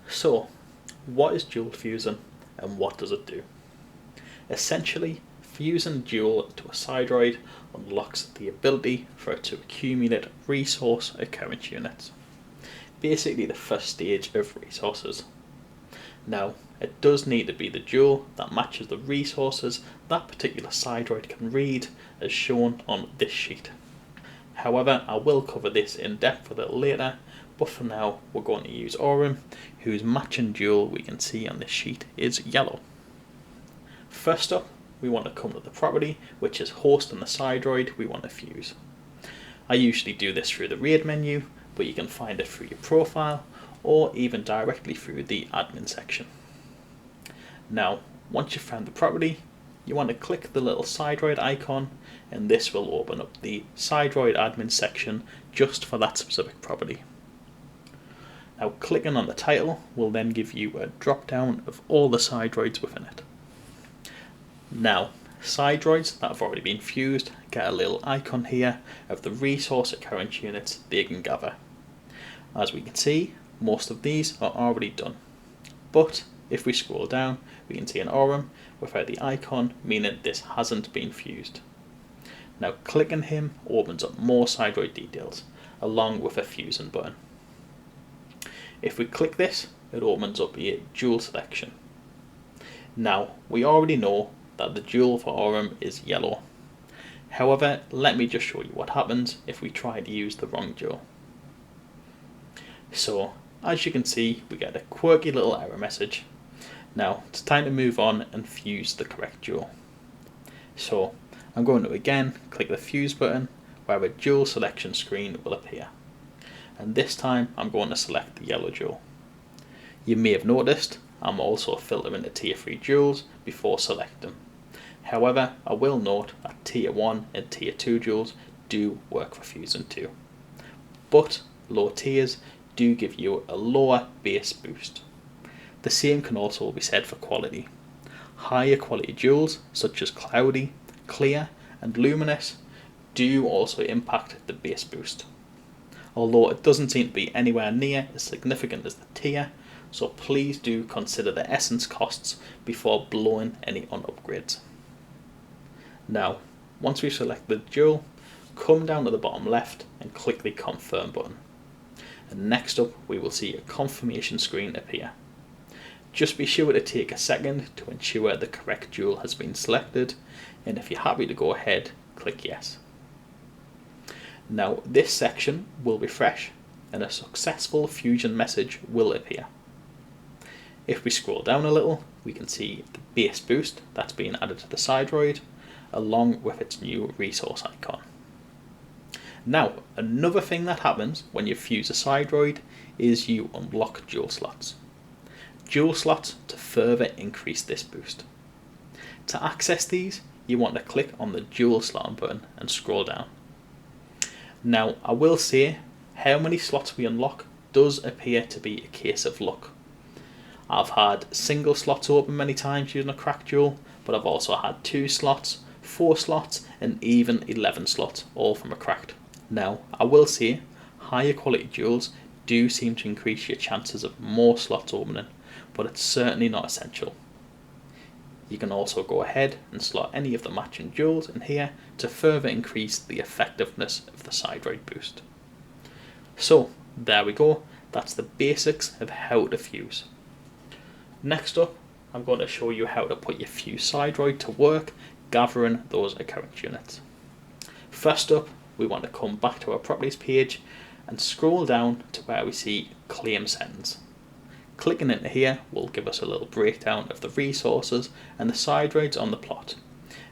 So, what is dual fusing and what does it do? Essentially, fusing dual to a Cydroid unlocks the ability for it to accumulate resource occurrence units. Basically the first stage of resources. Now, it does need to be the dual that matches the resources that particular Cydroid can read as shown on this sheet. However, I will cover this in depth a little later, but for now we're going to use Aurum, whose matching dual we can see on this sheet is yellow. First up, we want to come to the property which is hosting the Cydroid we want to fuse. I usually do this through the raid menu, but you can find it through your profile or even directly through the admin section. Now, once you've found the property, you want to click the little Cydroid icon and this will open up the Cydroid admin section just for that specific property. Now, clicking on the title will then give you a drop down of all the Cydroids within it. Now, Cydroids that have already been fused get a little icon here of the resource occurrence units they can gather. As we can see, most of these are already done, but if we scroll down we can see an Aurum without the icon, meaning this hasn't been fused. Now clicking him opens up more Cydroid details along with a fusing button. If we click this, it opens up a dual selection. Now we already know that the dual for Aurum is yellow. However, let me just show you what happens if we try to use the wrong dual. So, as you can see, we get a quirky little error message. Now, it's time to move on and fuse the correct dual. So, I'm going to again click the fuse button where a dual selection screen will appear. And this time I'm going to select the yellow dual. You may have noticed I'm also filtering the tier 3 duals before selecting. However, I will note that tier 1 and tier 2 duals do work for fusing too. But low tiers do give you a lower base boost. The same can also be said for quality. Higher quality duals such as cloudy, clear and luminous do also impact the base boost, although it doesn't seem to be anywhere near as significant as the tier, so please do consider the essence costs before blowing any on upgrades. Now, once we select the dual, come down to the bottom left and click the confirm button. And next up we will see a confirmation screen appear. Just be sure to take a second to ensure the correct dual has been selected, and if you're happy to go ahead, click yes. Now this section will refresh and a successful fusion message will appear. If we scroll down a little, we can see the base boost that's been added to the Cydroid along with its new resource icon. Now, another thing that happens when you fuse a Cydroid is you unlock dual slots. Dual slots to further increase this boost. To access these, you want to click on the dual slot button and scroll down. Now, I will say how many slots we unlock does appear to be a case of luck. I've had single slots open many times using a cracked dual, but I've also had 2 slots, 4 slots and even 11 slots, all from a cracked. Now, I will say higher quality duals do seem to increase your chances of more slots opening, but it's certainly not essential. You can also go ahead and slot any of the matching duals in here to further increase the effectiveness of the Cydroid boost. So there we go, that's the basics of how to fuse. Next up, I'm going to show you how to put your fused Cydroid to work gathering those occurrence units. First up, we want to come back to our properties page and scroll down to where we see claim settings. Clicking into here will give us a little breakdown of the resources and the Cydroids on the plot,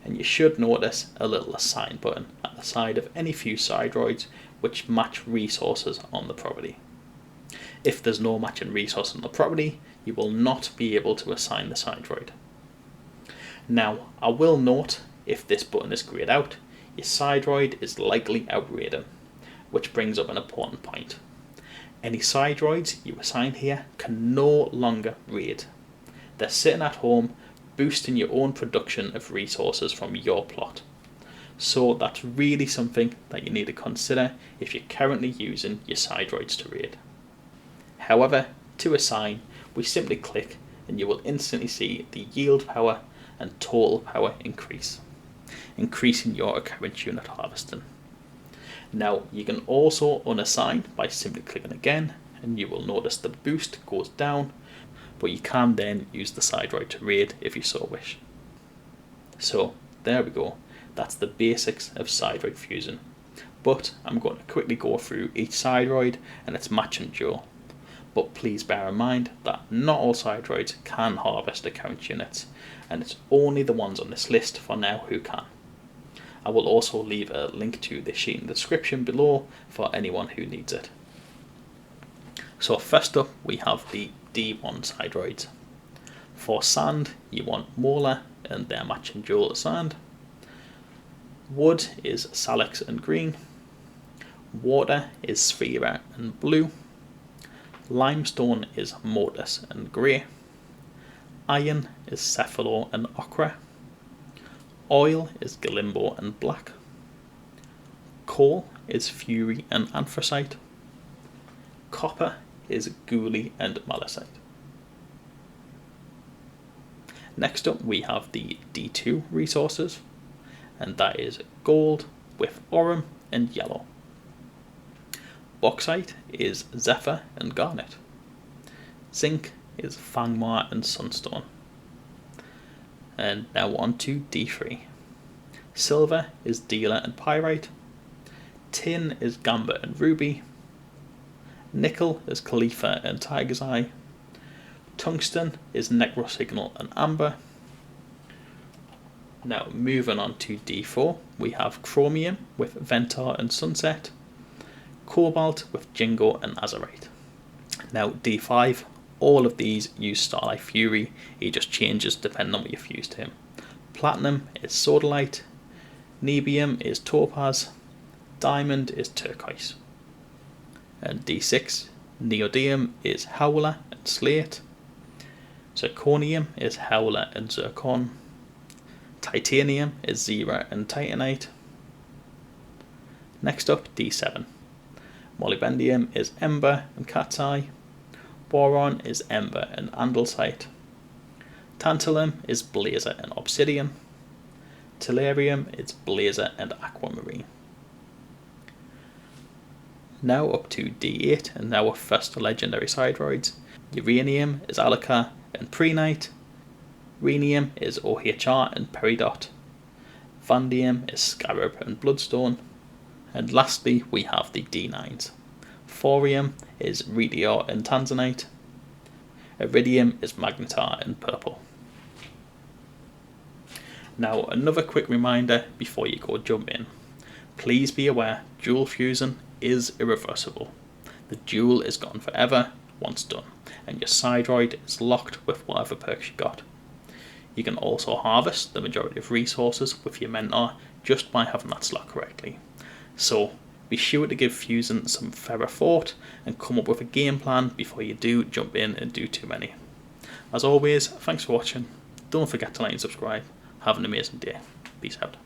and you should notice a little assign button at the side of any fused Cydroids which match resources on the property. If there's no matching resource on the property, you will not be able to assign the Cydroid. Now, I will note if this button is grayed out, your Cydroid is likely outgrading, which brings up an important point. Any Cydroids you assign here can no longer raid. They're sitting at home boosting your own production of resources from your plot. So that's really something that you need to consider if you're currently using your Cydroids to raid. However, to assign, we simply click and you will instantly see the yield power and total power increase, increasing your occurrence unit harvesting. Now you can also unassign by simply clicking again, and you will notice the boost goes down, but you can then use the Cydroid to raid if you so wish. So there we go, that's the basics of Cydroid fusing. But I'm going to quickly go through each Cydroid and its match and dual. But please bear in mind that not all Cydroids can harvest occurrence units, and it's only the ones on this list for now who can. I will also leave a link to this sheet in the description below for anyone who needs it. So first up we have the D1 Cydroids. For sand you want Molar and their match and dual sand. Wood is Salix and green. Water is Sphera and blue. Limestone is Mortis and grey. Iron is Cephalo and ochre. Oil is Galimbo and black. Coal is Fury and anthracite. Copper is Ghoulie and malachite. Next up we have the D2 resources, and that is gold with Aurum and yellow. Bauxite is Zephyr and garnet. Zinc is Fangmar and sunstone. And now on to D3. Silver is Dealer and pyrite. Tin is Gamba and ruby. Nickel is Khalifa and tiger's eye. Tungsten is Necrosignal and amber. Now moving on to D4, we have chromium with Ventar and sunset. Cobalt with Jingo and azurite. Now D5, all of these use Starlight Fury, he just changes depending on what you fuse to him. Platinum is Sodalite. Nebium is Topaz. Diamond is Turquoise. And D6, Neodymium is Howler and Slate. Zirconium is Howler and Zircon. Titanium is Zera and Titanite. Next up, D7. Molybdenum is Ember and Cat's Eye. Boron is Ember and Andesite. Tantalum is Blazer and Obsidian. Tellurium is Blazer and Aquamarine. Now up to D8, and now our first legendary Cydroids. Uranium is Alaka and Prenite. Rhenium is OHR and Peridot. Vanadium is Scarab and Bloodstone. And lastly we have the D9s. Thorium is Redior and Tanzanite. Iridium is Magnetar and Purple. Now another quick reminder before you go jump in. Please be aware dual fusing is irreversible. The dual is gone forever once done, and your Cydroid is locked with whatever perks you got. You can also harvest the majority of resources with your mentor just by having that slot correctly. So be sure to give fusing some thorough thought and come up with a game plan before you do jump in and do too many. As always, thanks for watching. Don't forget to like and subscribe. Have an amazing day. Peace out.